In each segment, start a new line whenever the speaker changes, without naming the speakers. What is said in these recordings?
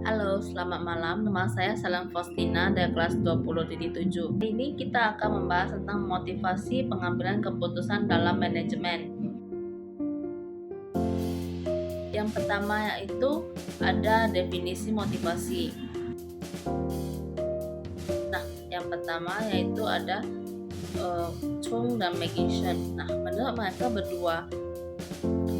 Halo, selamat malam. Nama saya Salam Faustina dari kelas 20 7. Hari ini kita akan membahas tentang motivasi pengambilan keputusan dalam manajemen. Yang pertama yaitu ada definisi motivasi. Nah, yang pertama yaitu ada Chung dan Megishan. Nah, menurut mereka berdua,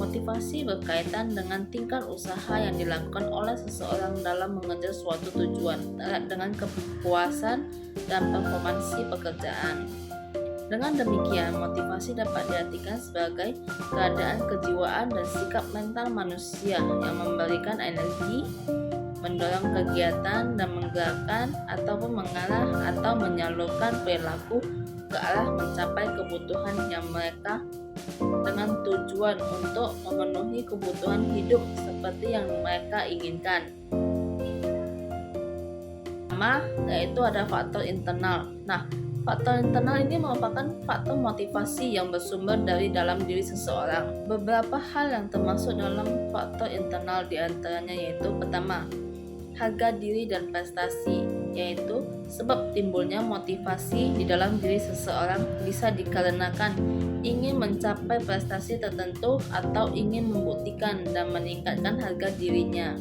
motivasi berkaitan dengan tingkat usaha yang dilakukan oleh seseorang dalam mengejar suatu tujuan dengan kepuasan dan performansi pekerjaan. Dengan demikian, motivasi dapat diartikan sebagai keadaan kejiwaan dan sikap mental manusia yang memberikan energi, mendorong kegiatan dan menggerakkan ataupun mengarah atau menyalurkan perilaku ke arah mencapai kebutuhan yang mereka dengan tujuan untuk memenuhi kebutuhan hidup seperti yang mereka inginkan. Pertama, yaitu ada faktor internal. Nah, faktor internal ini merupakan faktor motivasi yang bersumber dari dalam diri seseorang. Beberapa hal yang termasuk dalam faktor internal diantaranya yaitu pertama, harga diri dan prestasi, yaitu sebab timbulnya motivasi di dalam diri seseorang bisa dikarenakan ingin mencapai prestasi tertentu atau ingin membuktikan dan meningkatkan harga dirinya.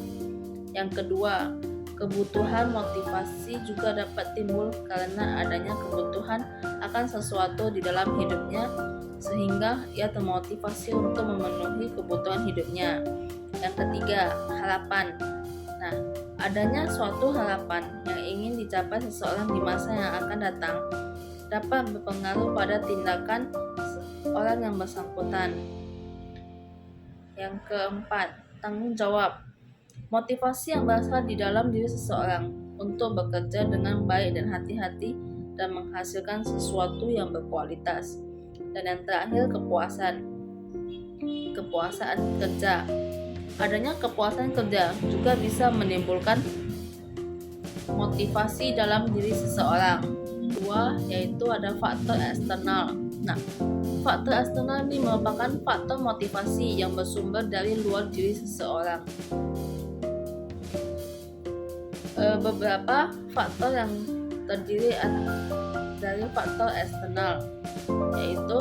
Yang kedua, kebutuhan motivasi juga dapat timbul karena adanya kebutuhan akan sesuatu di dalam hidupnya sehingga ia termotivasi untuk memenuhi kebutuhan hidupnya. Yang ketiga, harapan. Nah, adanya suatu harapan yang ingin dicapai seseorang di masa yang akan datang dapat berpengaruh pada tindakan orang yang bersangkutan. Yang keempat, tanggung jawab. Motivasi yang berasal di dalam diri seseorang untuk bekerja dengan baik dan hati-hati dan menghasilkan sesuatu yang berkualitas. Dan yang terakhir, kepuasan. Kepuasan kerja. Adanya kepuasan kerja juga bisa menimbulkan motivasi dalam diri seseorang. Kedua, yaitu ada faktor eksternal. Nah, faktor eksternal ini merupakan faktor motivasi yang bersumber dari luar diri seseorang. Beberapa faktor yang terdiri dari faktor eksternal, yaitu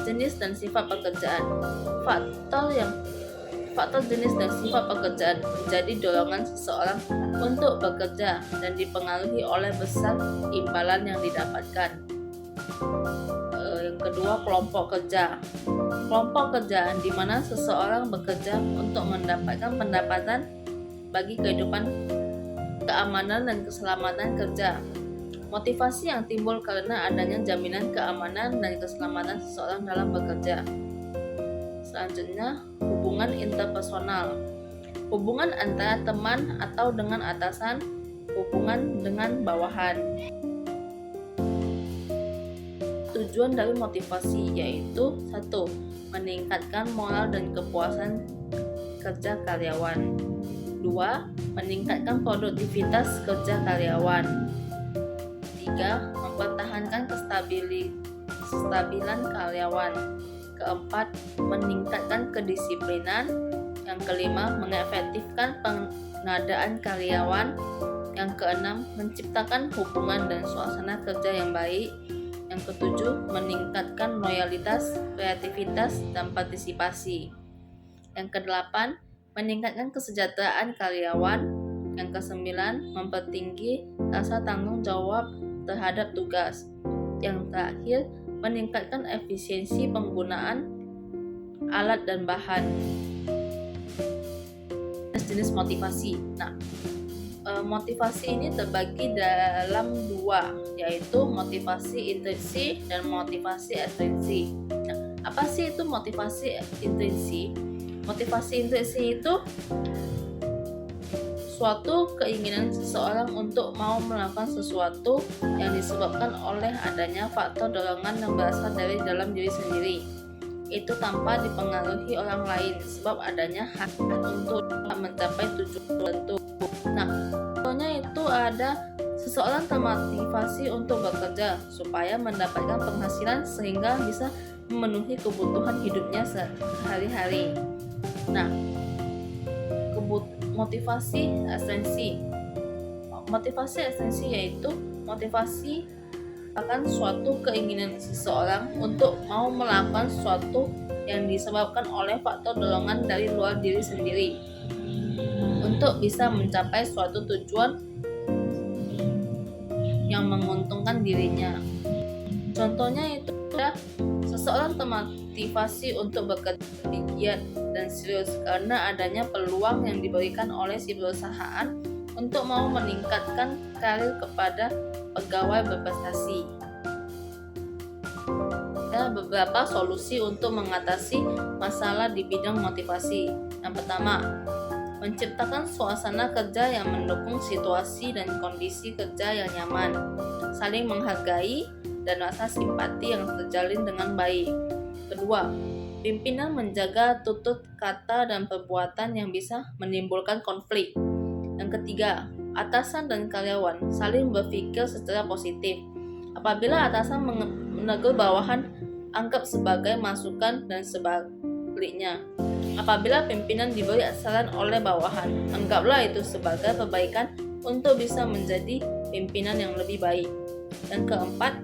jenis dan sifat pekerjaan. Faktor jenis dan sifat pekerjaan menjadi dorongan seseorang untuk bekerja dan dipengaruhi oleh besar imbalan yang didapatkan. Yang kedua, kelompok kerja. Kelompok kerja di mana seseorang bekerja untuk mendapatkan pendapatan bagi kehidupan, keamanan dan keselamatan kerja. Motivasi yang timbul karena adanya jaminan keamanan dan keselamatan seseorang dalam bekerja. Selanjutnya, hubungan interpersonal. Hubungan antara teman atau dengan atasan, hubungan dengan bawahan. Tujuan dari motivasi yaitu 1. Meningkatkan moral dan kepuasan kerja karyawan. 2. Meningkatkan produktivitas kerja karyawan. 3. Mempertahankan kestabilan karyawan. Keempat, meningkatkan kedisiplinan. Yang kelima, mengefektifkan pengadaan karyawan. Yang keenam, menciptakan hubungan dan suasana kerja yang baik. Yang ketujuh, meningkatkan loyalitas, kreativitas, dan partisipasi. Yang kedelapan, meningkatkan kesejahteraan karyawan. Yang kesembilan, mempertinggi rasa tanggung jawab terhadap tugas. Yang terakhir, meningkatkan efisiensi penggunaan alat dan bahan. Jenis motivasi. Nah, motivasi ini terbagi dalam dua, yaitu motivasi intrinsik dan motivasi ekstrinsik. Nah, apa sih itu motivasi intrinsik? Motivasi intrinsik itu suatu keinginan seseorang untuk mau melakukan sesuatu yang disebabkan oleh adanya faktor dorongan yang berasal dari dalam diri sendiri. Itu tanpa dipengaruhi orang lain sebab adanya hak untuk mencapai tujuan tertentu. Nah, contohnya itu ada seseorang termotivasi untuk bekerja supaya mendapatkan penghasilan sehingga bisa memenuhi kebutuhan hidupnya sehari-hari. Nah, motivasi esensi. Motivasi esensi yaitu motivasi akan suatu keinginan seseorang untuk mau melakukan sesuatu yang disebabkan oleh faktor dorongan dari luar diri sendiri untuk bisa mencapai suatu tujuan yang menguntungkan dirinya. Contohnya itu adalah seseorang termotivasi untuk bekerja giat dan serius karena adanya peluang yang diberikan oleh si perusahaan untuk mau meningkatkan karir kepada pegawai berprestasi. Ada beberapa solusi untuk mengatasi masalah di bidang motivasi. Yang pertama, menciptakan suasana kerja yang mendukung situasi dan kondisi kerja yang nyaman, saling menghargai, dan rasa simpati yang terjalin dengan baik. Kedua, pimpinan menjaga tutur kata dan perbuatan yang bisa menimbulkan konflik. Yang ketiga, atasan dan karyawan saling berpikir secara positif. Apabila atasan menegur bawahan, anggap sebagai masukan dan sebaliknya. Apabila pimpinan diberi saran oleh bawahan, anggaplah itu sebagai perbaikan untuk bisa menjadi pimpinan yang lebih baik. Dan keempat,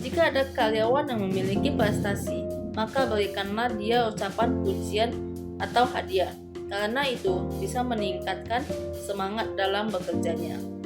jika ada karyawan yang memiliki prestasi, maka berikanlah dia ucapan pujian atau hadiah, karena itu bisa meningkatkan semangat dalam bekerjanya.